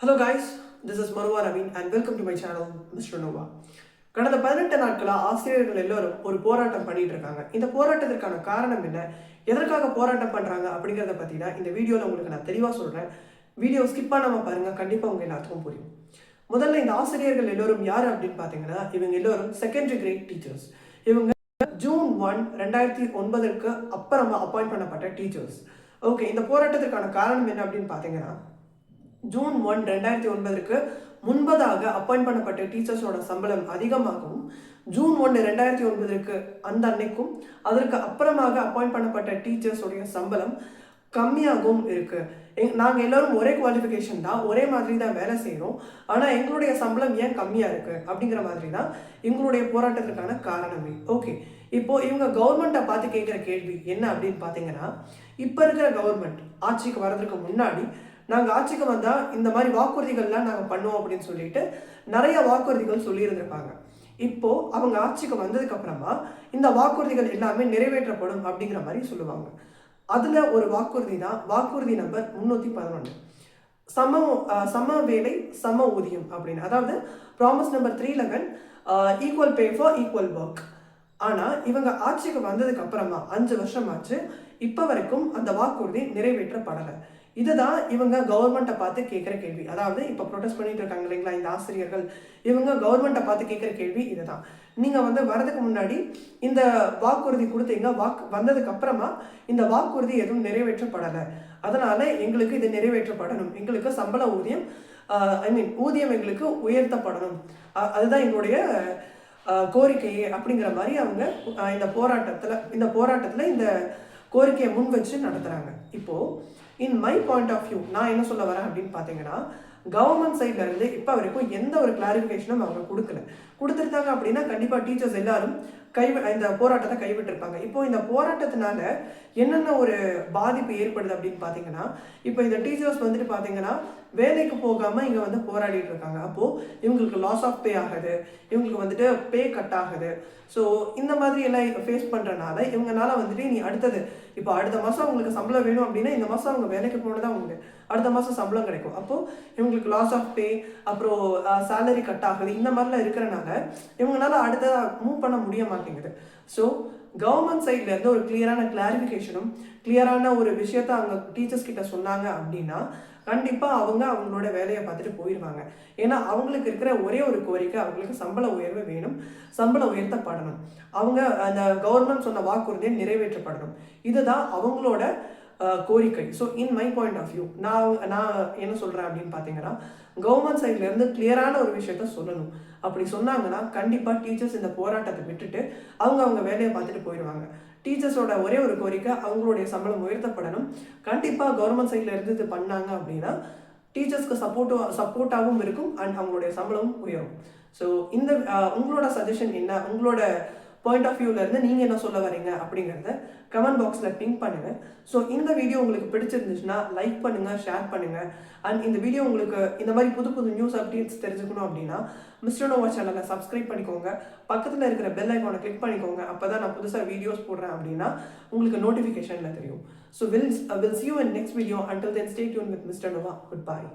Hello guys, this is Marwa Naveen and welcome to my channel Mr. Nova. கடந்த 18 நாட்களா ஆசிரியர்கள் எல்லாரும் ஒரு போராட்டம் பண்ணிட்டு இருக்காங்க. இந்த போராட்டத்திற்கான காரணம் என்ன, எதற்காக போராட்டம் பண்றாங்க அப்படிங்கறத பத்தி தான் இந்த வீடியோல உங்களுக்கு நான் தெளிவா சொல்றேன். வீடியோ ஸ்கிப் பண்ணாம பாருங்க, கண்டிப்பா உங்க எல்லாத்துக்கும் புரியும். முதல்ல இந்த ஆசிரியர்கள் எல்லாரும் யார் அப்படின்னு பாத்தீங்கன்னா, இவங்க எல்லாரும் செகண்டரி கிரேட் டீச்சர்ஸ். இவங்க ஜூன் 1, 2009க்கு அப்புறமா அப்பாயிண்ட் பண்ணப்பட்ட டீச்சர்ஸ். ஓகே, இந்த போராட்டத்திற்கான காரணம் என்ன அப்படின்னு பாத்தீங்கன்னா, ஜூன் 1, 2009க்கு முன்பதாக அப்பாயிண்ட் பண்ணப்பட்ட டீச்சர்ஸோட சம்பளம் அதிகமாகவும், ஜூன் 1, 2009க்கு அந்த அன்னைக்கும் அதற்கு அப்புறமாக அப்பாயிண்ட் பண்ணப்பட்ட டீச்சர்ஸோடைய சம்பளம் கம்மியாகவும் இருக்கு. நாங்கள் எல்லாரும் ஒரே குவாலிஃபிகேஷன் தான், ஒரே மாதிரி தான் வேலை செய்கிறோம், ஆனால் எங்களுடைய சம்பளம் ஏன் கம்மியாக இருக்கு அப்படிங்கிற மாதிரி தான் எங்களுடைய போராட்டத்திற்கான காரணமே. ஓகே, இப்போ இவங்க கவர்மெண்ட்டை பார்த்து கேட்குற கேள்வி என்ன அப்படின்னு பார்த்தீங்கன்னா, இப்போ இருக்கிற கவர்மெண்ட் ஆட்சிக்கு வர்றதுக்கு முன்னாடி நாங்கள் ஆட்சிக்கு வந்தால் இந்த மாதிரி வாக்குறுதிகள்லாம் நாங்கள் பண்ணுவோம் அப்படின்னு சொல்லிட்டு நிறைய வாக்குறுதிகள் சொல்லியிருந்திருப்பாங்க. இப்போ அவங்க ஆட்சிக்கு வந்ததுக்கு அப்புறமா இந்த வாக்குறுதிகள் எல்லாமே நிறைவேற்றப்படும் அப்படிங்கிற மாதிரி சொல்லுவாங்க. அதுல ஒரு வாக்குறுதி தான் வாக்குறுதி நம்பர் 311, சம வேலை சம ஊதியம் அப்படின்னு. அதாவது promise number 311, equal pay for equal work. ஆனா இவங்க ஆட்சிக்கு வந்ததுக்கு அப்புறமா 5 வருஷம் ஆச்சு, இப்ப வரைக்கும் அந்த வாக்குறுதி நிறைவேற்றப்படலை. இதுதான் இவங்க கவர்மெண்ட்டை பார்த்து கேட்குற கேள்வி. அதாவது இப்போ ப்ரொடெஸ்ட் பண்ணிட்டு இருக்காங்க இல்லைங்களா இந்த ஆசிரியர்கள், இவங்க கவர்மெண்ட்டை பார்த்து கேட்குற கேள்வி இதுதான். நீங்கள் வரதுக்கு முன்னாடி இந்த வாக்குறுதி கொடுத்தீங்க, வந்ததுக்கு அப்புறமா இந்த வாக்குறுதி எதுவும் நிறைவேற்றப்படலை, அதனால எங்களுக்கு இது நிறைவேற்றப்படணும், எங்களுக்கு சம்பள ஊதியம் ஊதியம் எங்களுக்கு உயர்த்தப்படணும், அதுதான் எங்களுடைய கோரிக்கையே அப்படிங்கிற மாதிரி அவங்க இந்த போராட்டத்தில் இந்த கோரிக்கையை முன் வச்சு நடத்துகிறாங்க. இப்போது in my point of view நான் என்ன சொல்ல வரேன் அப்படின்னு பார்த்தீங்கன்னா, கவர்மெண்ட் சைட்ல இருந்து இப்போ வரைக்கும் எந்த ஒரு கிளாரிஃபிகேஷனும் அவங்க கொடுத்துருந்தாங்க அப்படின்னா கண்டிப்பாக டீச்சர்ஸ் எல்லாரும் இந்த போராட்டத்தை கைவிட்டிருப்பாங்க. இப்போ இந்த போராட்டத்தினால என்னென்ன ஒரு பாதிப்பு ஏற்படுது அப்படின்னு பார்த்தீங்கன்னா, இப்போ இந்த டீச்சர்ஸ் பார்த்தீங்கன்னா வேலைக்கு போகாமல் இங்கே போராடிட்டு இருக்காங்க. அப்போது இவங்களுக்கு லாஸ் ஆஃப் பே ஆகுது, இவங்களுக்கு பே கட் ஆகுது. ஸோ இந்த மாதிரி எல்லாம் ஃபேஸ் பண்ணுறனால இவங்கனால நீ இப்போ அடுத்த மாதம் அவங்களுக்கு சம்பளம் வேணும் அப்படின்னா இந்த மாதம் அவங்க வேலைக்கு போனதான் அவங்களுக்கு அடுத்த மாதம் சம்பளம் கிடைக்கும். அப்போது இவங்களுக்கு லாஸ் ஆஃப் பே, அப்புறம் சேலரி கட் ஆகுது, இந்த மாதிரிலாம் இருக்கிறனால இவங்களால அடுத்ததாக மூவ் பண்ண முடிய மாட்டேங்குது. ஸோ கவர்மெண்ட் சைட்ல இருந்து ஒரு கிளியரான கிளாரிஃபிகேஷனும் கிளியரான ஒரு விஷயத்த அவங்க டீச்சர்ஸ் கிட்ட சொன்னாங்க அப்படின்னா கண்டிப்பாக அவங்களோட வேலையை பார்த்துட்டு போயிடுவாங்க. ஏன்னா அவங்களுக்கு இருக்கிற ஒரே ஒரு கோரிக்கை, அவங்களுக்கு சம்பள உயர்வு வேணும், சம்பளம் உயர்த்தப்படணும், அவங்க அந்த கவர்மெண்ட் சொன்ன வாக்குறுதியை நிறைவேற்றப்படணும், இதுதான் அவங்களோட கோரிக்கை. So in my point of view நான் என்ன சொல்கிறேன் அப்படின்னு பார்த்தீங்கன்னா, கவர்மெண்ட் சைட்லேருந்து கிளியரான ஒரு விஷயத்த சொல்லணும். அப்படி சொன்னாங்கன்னா கண்டிப்பாக டீச்சர்ஸ் இந்த போராட்டத்தை விட்டுட்டு அவங்க வேலையை பார்த்துட்டு போயிடுவாங்க. டீச்சர்ஸோட ஒரே ஒரு கோரிக்கை அவங்களுடைய சம்பளம் உயர்த்தப்படணும். கண்டிப்பாக கவர்மெண்ட் சைட்ல இருந்து இது பண்ணாங்க அப்படின்னா டீச்சர்ஸ்க்கு சப்போர்ட்டாகவும் இருக்கும் அண்ட் அவங்களுடைய சம்பளமும் உயரும். ஸோ இந்த உங்களோட சஜஷன் என்ன, உங்களோட பாயிண்ட் ஆஃப் வியூல இருந்து நீங்க என்ன சொல்ல வரீங்க அப்படிங்கிறத கமெண்ட் பாக்ஸ்ல பிங்க் பண்ணுங்க. ஸோ இந்த வீடியோ உங்களுக்கு பிடிச்சிருந்துச்சுன்னா லைக் பண்ணுங்க, ஷேர் பண்ணுங்க. அண்ட் இந்த வீடியோ உங்களுக்கு இந்த மாதிரி புது நியூஸ் அப்டேட்ஸ் தெரிஞ்சுக்கணும் அப்படின்னா மிஸ்டர் நோவா சேனலை சப்ஸ்கிரைப் பண்ணிக்கோங்க, பக்கத்தில் இருக்கிற பெல் ஐக்கானை கிளிக் பண்ணிக்கோங்க. அப்போதான் நான் புதுசாக வீடியோஸ் போடுறேன் அப்படின்னா உங்களுக்கு நோட்டிஃபிகேஷன்ல தெரியும். So will see you in next video. Until then, stay tuned with Mr. Nova. Goodbye.